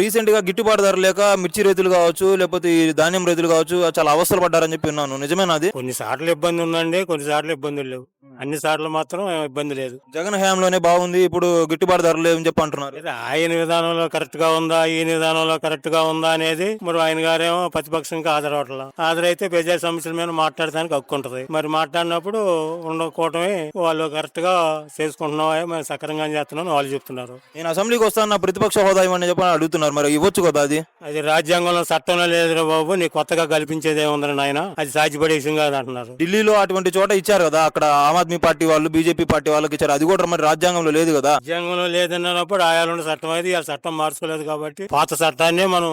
Recent గా గిట్టుబాటు ధర లేక మిర్చి రైతులు కావచ్చు, లేకపోతే ఈ ధాన్యం రైతులు కావచ్చు చాలా అవస్థలు పడ్డారని చెప్పి విన్నాను. నిజమేనా అది? కొన్నిసార్లు ఇబ్బంది ఉందండి, కొన్నిసార్లు ఇబ్బందులు లేవు. అన్ని సార్లు మాత్రం ఇబ్బంది లేదు. జగన్ హయాంలోనే బాగుంది, ఇప్పుడు గిట్టుబాటు ధర లేవని చెప్పి అంటున్నారు. అయితే ఆయన విధానంలో కరెక్ట్ గా ఉందా, ఈయన విధానంలో కరెక్ట్ గా ఉందా అనేది మరి ఆయన గారేమో ప్రతిపక్షంగా హాజరవట్లా. హాజరైతే ప్రజా సమస్యల మీద మాట్లాడటానికి హక్కు ఉంటది. మరి మాట్లాడినప్పుడు ఉండకూటమి వాళ్ళు కరెక్ట్ గా చేసుకుంటున్నావా, మేము సక్రమంగా చేస్తున్నాం వాళ్ళు చెప్తున్నారు. నేను అసెంబ్లీకి వస్తాను, నా ప్రతిపక్ష హోదా ఇవ్వని చెప్పి అడుగుతున్నారు. మరి ఇవ్వచ్చు కదా అది? అది రాజ్యాంగంలో చట్టంలో లేదురా బాబు, నీ కొత్తగా కల్పించేది ఏముందని నాయన, అది సాధ్యపడే విషయం కాదు అంటున్నారు. ఢిల్లీలో అటువంటి చోట ఇచ్చారు కదా, అక్కడ ఆమ్ ఆద్మీ పార్టీ వాళ్ళు బీజేపీ పార్టీ వాళ్ళకి ఇచ్చారు. అది కూడా మరి రాజ్యాంగంలో లేదు కదా. రాజ్యాంగంలో లేదన్నప్పుడు ఆయాలుండే చట్టం అయితే ఆ చట్టం మార్చుకోలేదు కాబట్టి పాత చట్టాన్నే మనం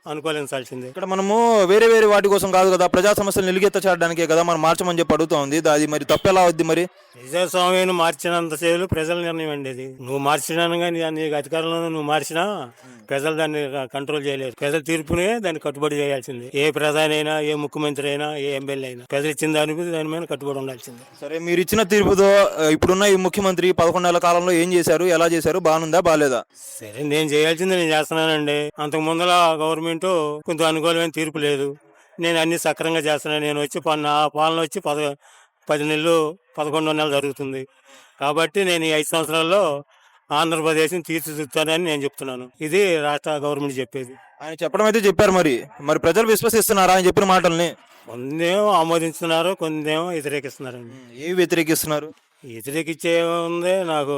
అనుకూలించాల్సిందే. ఇక్కడ మనము వేరే వేరే వాటి కోసం కాదు కదా, ప్రజా సమస్యలు నిలుగెత్తచాడడానికే కదా మనం మార్చమని చెప్పి అడుగుతా ఉంది. అది మరి తప్పెలా అవుద్ది మరి? ప్రజాస్వామ్యాన్ని మార్చినంత సేపు ప్రజల నిర్ణయం అండి. అది నువ్వు మార్చినాను కానీ నీకు అధికారంలో నువ్వు మార్చినా ప్రజలు దాన్ని కంట్రోల్ చేయలేరు. ప్రజల తీర్పునే దాన్ని కట్టుబడి చేయాల్సింది. ఏ ప్రధాని అయినా, ఏ ముఖ్యమంత్రి అయినా, ఏ ఎమ్మెల్యే అయినా ప్రజలు ఇచ్చిన దాని మీద కట్టుబడి ఉండాల్సింది. సరే, మీరు ఇచ్చిన తీర్పుతో ఇప్పుడున్న ఈ ముఖ్యమంత్రి 11 నెలల కాలంలో ఏం చేశారు, ఎలా చేశారు, బాగుందా బాగాలేదా? సరే, నేను చేయాల్సింది నేను చేస్తున్నానండి. అంతకు ముందర గవర్నమెంట్ కొంత అనుకూలమైన తీర్పు లేదు. నేను అన్ని సక్రంగా చేస్తున్నాను. నేను వచ్చి నా పాలన వచ్చి 10 నెలలు 11 నెలలు జరుగుతుంది. కాబట్టి నేను ఈ 5 సంవత్సరాల్లో ఆంధ్రప్రదేశ్ని తీర్చిదిద్దుతానని నేను చెప్తున్నాను. ఇది రాష్ట్ర గవర్నమెంట్ చెప్పేది. ఆయన చెప్పడం అయితే చెప్పారు. మరి ప్రజలు విశ్వసిస్తున్నారా ఆయన చెప్పిన మాటల్ని? కొందేమో ఆమోదిస్తున్నారు, కొందేమో వ్యతిరేకిస్తున్నారండి. ఏవి వ్యతిరేకిస్తున్నారు? వ్యతిరేకించే ఉంది. నాకు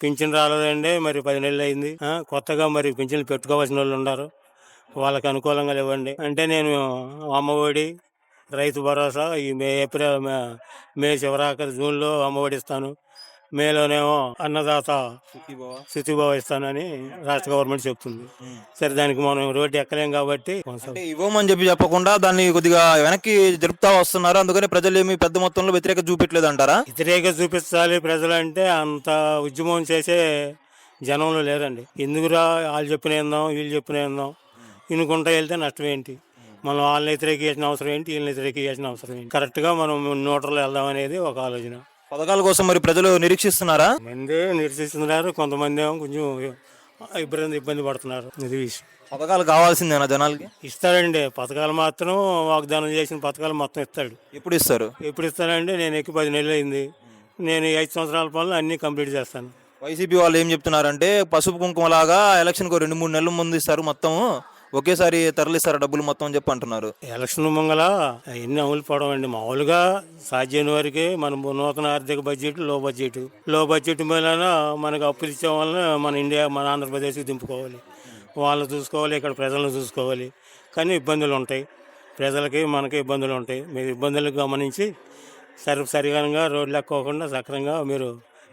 పింఛన్ రాలేదండి, మరి 10 నెలలు అయింది. కొత్తగా మరి పింఛన్లు పెట్టుకోవాల్సిన వాళ్ళు ఉన్నారు, వాళ్ళకి అనుకూలంగా ఇవ్వండి అంటే నేను అమ్మఒడి, రైతు భరోసా ఈ ఏప్రిల్ మే చివరాఖరి జూన్లో అమ్మఒడి ఇస్తాను, మేలోనేమో అన్నదాత సుఖీభావ ఇస్తానని రాష్ట్ర గవర్నమెంట్ చెప్తుంది. సరే, దానికి మనం రోడ్డు ఎక్కలేం కాబట్టి ఇవ్వమని చెప్పకుండా దాన్ని కొద్దిగా వెనక్కి జరుపుతా వస్తున్నారు. అందుకని ప్రజలు ఏమి పెద్ద మొత్తంలో వ్యతిరేకత చూపించలేదు అంటారా? వ్యతిరేకత చూపించాలి ప్రజలు అంటే అంత ఉద్యమం చేసే జనంలో లేరండి. ఎందుకురా వాళ్ళు చెప్పిన ఏందాం, వీళ్ళు చెప్పిన ఏందాం ఇనుకుంటా వెళ్తే నష్టం ఏంటి? మనం వాళ్ళని వ్యతిరేకించిన అవసరం ఏంటి, వీళ్ళని వ్యతిరేకించిన అవసరం ఏంటి? కరెక్ట్గా మనం న్యూట్రల్ వెళ్దాం అనేది ఒక ఆలోచన. పథకాల కోసం మరి ప్రజలు నిరీక్షిస్తున్నారా? మంది నిరీక్షిస్తున్నారు, కొంతమంది ఏమో కొంచెం ఇబ్బంది పడుతున్నారు. ఇది విషయం. పథకాలు కావాల్సిందేనా జనాలకి? ఇస్తాడండి పథకాలు మాత్రం, వాగ్దానం చేసిన పథకాలు మొత్తం ఇస్తాడు. ఎప్పుడు ఇస్తారు? ఎప్పుడు ఇస్తానంటే నేను ఎక్కి 10 నెలలు అయింది. నేను 5 సంవత్సరాల పనులు అన్నీ కంప్లీట్ చేస్తాను. వైసీపీ వాళ్ళు ఏం చెప్తున్నారంటే పసుపు కుంకుమ లాగా ఎలక్షన్కు 2-3 నెలల ముందు ఇస్తారు, మొత్తం ఒకేసారి తరలిస్తారు డబ్బులు మొత్తం అని చెప్పి అంటున్నారు. ఎలక్షన్ ముంగల ఎన్ని అమలు పడడం అండి. మామూలుగా సాధ్యమైన వారికి మన నూతన ఆర్థిక బడ్జెట్ లో బడ్జెట్ మీద మనకు అప్పులు ఇచ్చే వలన మన ఆంధ్రప్రదేశ్కి దింపుకోవాలి, వాళ్ళని చూసుకోవాలి, ఇక్కడ ప్రజలను చూసుకోవాలి. కానీ ఇబ్బందులు ఉంటాయి, ప్రజలకి మనకి ఇబ్బందులు ఉంటాయి. మీరు ఇబ్బందులు గమనించి సరిగా రోడ్లు ఎక్కోకుండా సక్రంగా మీరు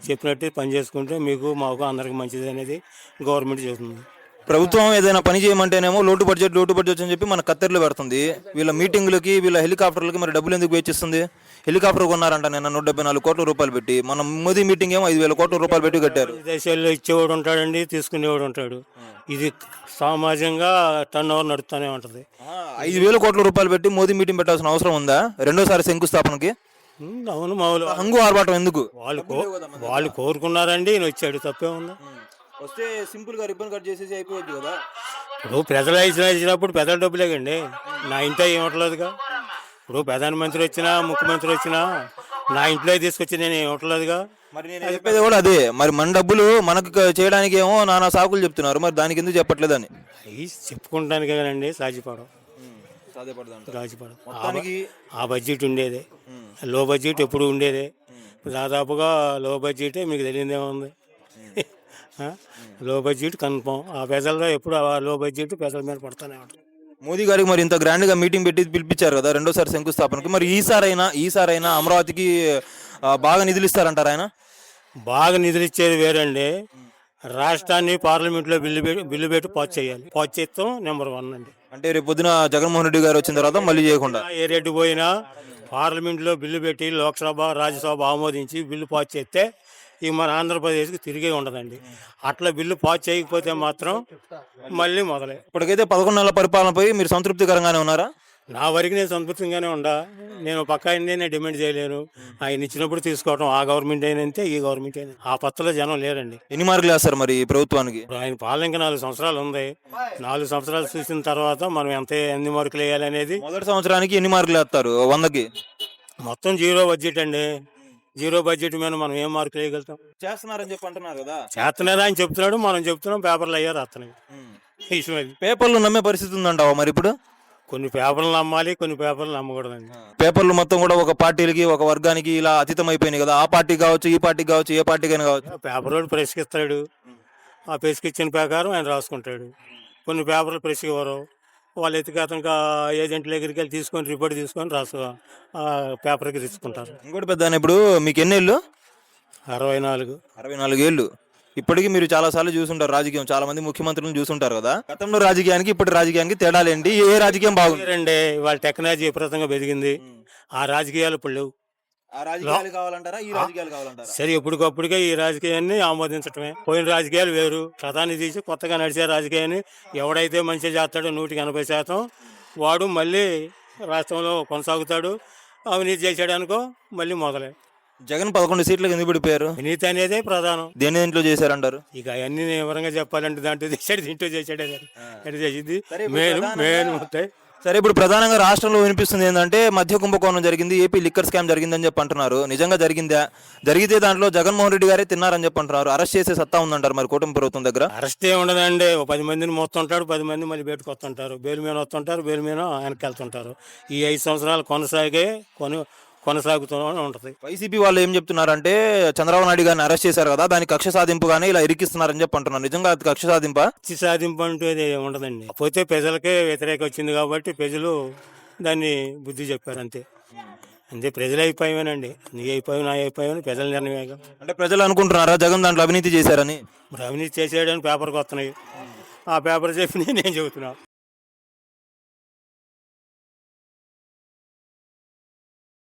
చెప్పినట్టు పని చేసుకుంటే మీకు మాకు అందరికి మంచిది అనేది గవర్నమెంట్ చెబుతుంది. ప్రభుత్వం ఏదైనా పని చేయమంటేనేమో లోటు బడ్జెట్ అని చెప్పి మన కత్తెరలు పెడుతుంది. వీళ్ళ మీటింగులకి, వీళ్ళ హెలికాప్టర్లకి మరి డబ్బులు ఎందుకు వేచిస్తుంది? హెలికాప్టర్ కొన్నారంట నిన్న 174 కోట్ల రూపాయలు పెట్టి. మన మోదీ మీటింగ్ ఏమో 5,000 కోట్ల రూపాయలు పెట్టి కట్టారు. దేశాల్లో ఇచ్చేవాడు ఉంటాడండి, తీసుకునేవాడు ఉంటాడు. ఇది సామాజికంగా టర్న్ ఓవర్ నడుస్తూనే ఉంటుంది. 5,000 కోట్ల రూపాయలు పెట్టి మోదీ మీటింగ్ పెట్టాల్సిన అవసరం ఉందా రెండోసారి శంకుస్థాపనకి? అవును, మామూలు హంగు ఆర్భాటం ఎందుకు? వాళ్ళు కోరుకున్నారండి, ఈయన వచ్చాడు, తప్పే ఉంది. వస్తే సింపుల్ గా రిబ్బన్ కట్ చేసేసి అయిపోద్ది కదా. ఇప్పుడు ప్రజలు ఇచ్చినప్పుడు పెద్దల డబ్బులేకండి, నా ఇంట్లో ఏమిట్లేదుగా. ఇప్పుడు ప్రధానమంత్రి వచ్చినా, ముఖ్యమంత్రి వచ్చినా నా ఇంట్లో తీసుకొచ్చి నేను ఏమిట్లేదుగా. మరి నేను చెప్పేది కూడా అదే. మరి మన డబ్బులు మనకు చేయడానికి ఏమో నానా సాకులు చెప్తున్నారు, మరి దానికి ఎందుకు చెప్పట్లేదని? అవి చెప్పుకుంటానికే కదండి సాధ్యపడవు. ఆ బడ్జెట్ ఉండేదే, లో బడ్జెట్ ఎప్పుడు ఉండేదే. దాదాపుగా లో బడ్జెటే, మీకు తెలియదేముంది. లో బడ్జెట్ కన్ఫామ్. ఆ ప్రజల్లో ఎప్పుడు ఆ లో బడ్జెట్ ప్రజల మీద పడుతూనే ఉంటుంది. మోదీ గారికి మరి ఇంత గ్రాండ్ గా మీటింగ్ పెట్టి పిలిపించారు కదా రెండోసారి శంకుస్థాపనకి. మరి ఈసారైనా అమరావతికి బాగా నిధులు ఇస్తారంటారు ఆయన? బాగా నిధులు ఇచ్చేది వేరండి. రాష్ట్రాన్ని పార్లమెంట్లో బిల్లు పెట్టి పాస్ చేయాలి. పాస్ చేస్తాం నెంబర్ 1 అండి. అంటే రేపు పొద్దున జగన్మోహన్ రెడ్డి గారు వచ్చిన తర్వాత మళ్ళీ చేయకుండా ఏ రెడ్డి పోయినా పార్లమెంట్లో బిల్లు పెట్టి లోక్సభ, రాజ్యసభ ఆమోదించి బిల్లు పాస్ చేస్తే ఈ మన ఆంధ్రప్రదేశ్కి తిరిగే ఉండదండి. అట్లా బిల్లు పాస్ చేయకపోతే మాత్రం మళ్ళీ మొదలై. ఇప్పటికైతే 11 నెలల పరిపాలనపై మీరు సంతృప్తికరంగానే ఉన్నారా? నా వరకు నేను సంతృప్తిగానే ఉండా. నేను పక్కా అయింది నేను డిమాండ్ చేయలేను. ఆయన ఇచ్చినప్పుడు తీసుకోవటం ఆ గవర్నమెంట్ అయినంతే ఈ గవర్నమెంట్ అయినా ఆ పత్రలో జనం లేరండి. ఎన్ని మార్కులు వేస్తారు మరి ఈ ప్రభుత్వానికి? ఇప్పుడు ఆయన పాలన ఇంకా 4 సంవత్సరాలు ఉంది. 4 సంవత్సరాలు చూసిన తర్వాత మనం ఎన్ని మార్కులు వేయాలి అనేది. మొదటి సంవత్సరానికి ఎన్ని మార్కులు వేస్తారు 100కి? మొత్తం జీరో బడ్జెట్ అండి. జీరో బడ్జెట్ మీద మనం ఏం మార్కులు వేయగలుగుతాం? చేస్తున్నారని చెప్పి అంటున్నారు కదా. చేస్తున్నారా ఆయన చెప్తున్నాడు, మనం చెప్తున్నాం, పేపర్లు అయ్యారు రాస్తున్నాయి. విషయం అది. పేపర్లు నమ్మే పరిస్థితి ఉందంటావా మరి ఇప్పుడు? కొన్ని పేపర్లు నమ్మాలి, కొన్ని పేపర్లు నమ్మకూడదండి. పేపర్లు మొత్తం కూడా ఒక పార్టీలకి ఒక వర్గానికి ఇలా అతీతం అయిపోయినాయి కదా. ఆ పార్టీ కావచ్చు, ఈ పార్టీ కావచ్చు, ఏ పార్టీకైనా కావచ్చు. పేపర్ వాడు ప్రెస్కి ఇస్తాడు, ఆ ప్రెస్కి ఇచ్చిన ప్రకారం ఆయన రాసుకుంటాడు. కొన్ని పేపర్లు ప్రెస్కి ఇవ్వరు, వాళ్ళు ఎత్తికి అతనికి ఏజెంట్ల దగ్గరికి వెళ్ళి తీసుకొని రిపోర్ట్ తీసుకొని ఆ పేపర్కి తీసుకుంటారు. ఇంకోటి పెద్ద ఇప్పుడు మీకు ఎన్ని ఏళ్ళు? 64. 64 ఏళ్ళు. ఇప్పటికీ మీరు చాలా సార్లు చూసుంటారు రాజకీయం, చాలా మంది ముఖ్యమంత్రులను చూసుంటారు కదా. గతంలో రాజకీయానికి ఇప్పటి రాజకీయానికి తేడాలు ఏంటి? ఏ రాజకీయం బాగుంది? రండి, వాళ్ళ టెక్నాలజీ విపరీతంగా పెరిగింది. ఆ రాజకీయాలు ఇప్పుడు లేవు. ఆ రాజకీయాలు కావాలంటారా, ఈ రాజకీయాలు కావాలంటారా? సరే, ఎప్పటికప్పుడుగా ఈ రాజకీయాన్ని ఆమోదించటమే. పోయిన రాజకీయాలు వేరు, ప్రధాని తీసి కొత్తగా నడిచే రాజకీయాన్ని ఎవడైతే మంచిగా చేస్తాడో 180% వాడు మళ్ళీ రాష్ట్రంలో కొనసాగుతాడు. అవినీతి చేసాడు అనుకో మళ్ళీ మొదలే. జగన్ 11 సీట్లకు ఎందుకు పడిపోయారు? అవినీతి అనేదే ప్రధానం. దేంట్లో చేశారంటారు? ఇక అవన్నీ వివరంగా చెప్పాలంటే దాంట్లో చేశాడు, దీంట్లో చేశాడే ఎటు చేసింది సరే, ఇప్పుడు మేలు ప్రధానంగా- మేలు ఉంటాయి. సరే, ఇప్పుడు ప్రధానంగా రాష్ట్రంలో వినిపిస్తుంది ఏంటంటే మధ్య కుంభకోణం జరిగింది, ఏపీ లిక్కర్ స్కామ్ జరిగిందని చెప్పి అంటున్నారు. నిజంగా జరిగిందా? జరిగితే దాంట్లో జగన్మోహన్ రెడ్డి గారే తిన్నారని చెప్పి అంటున్నారు. అరెస్ట్ చేసే సత్తా ఉందంటారు మరి కూటమి ప్రభుత్వం దగ్గర? అరెస్ట్ ఏ ఉండదండి. 10 మందిని మోస్తుంటాడు, 10 మంది మళ్ళీ బయటకు వస్తుంటారు. బెయిల్ మీద వస్తుంటారు, బెయిల్ మీద వెనక్కి వెళ్తుంటారు. ఈ 5 సంవత్సరాలు కొనసాగుతూ ఉంటుంది. వైసీపీ వాళ్ళు ఏం చెప్తున్నారంటే చంద్రబాబు నాయుడు గారిని అరెస్ట్ చేశారు కదా, దానికి కక్ష సాధింపుగానే ఇలా ఇరికిస్తున్నారని చెప్పి అంటున్నారు. నిజంగా అది కక్ష సాధింపా? ఇచ్చి సాధింపు అంటూ అది ఉండదండి. పోతే ప్రజలకే వ్యతిరేక వచ్చింది కాబట్టి ప్రజలు దాన్ని బుద్ధి చెప్పారు అంతే. అంతే, ప్రజలు అయిపోయానండి. నీ అయిపోయావు, నా అయిపోయావు, ప్రజల నిర్ణయం. అంటే ప్రజలు అనుకుంటున్నారా జగన్ దాంట్లో అవినీతి చేశారని? మరి అవినీతి చేసేయడానికి పేపర్కి వస్తున్నాయి. ఆ పేపర్ చెప్పి నేను చెబుతున్నా.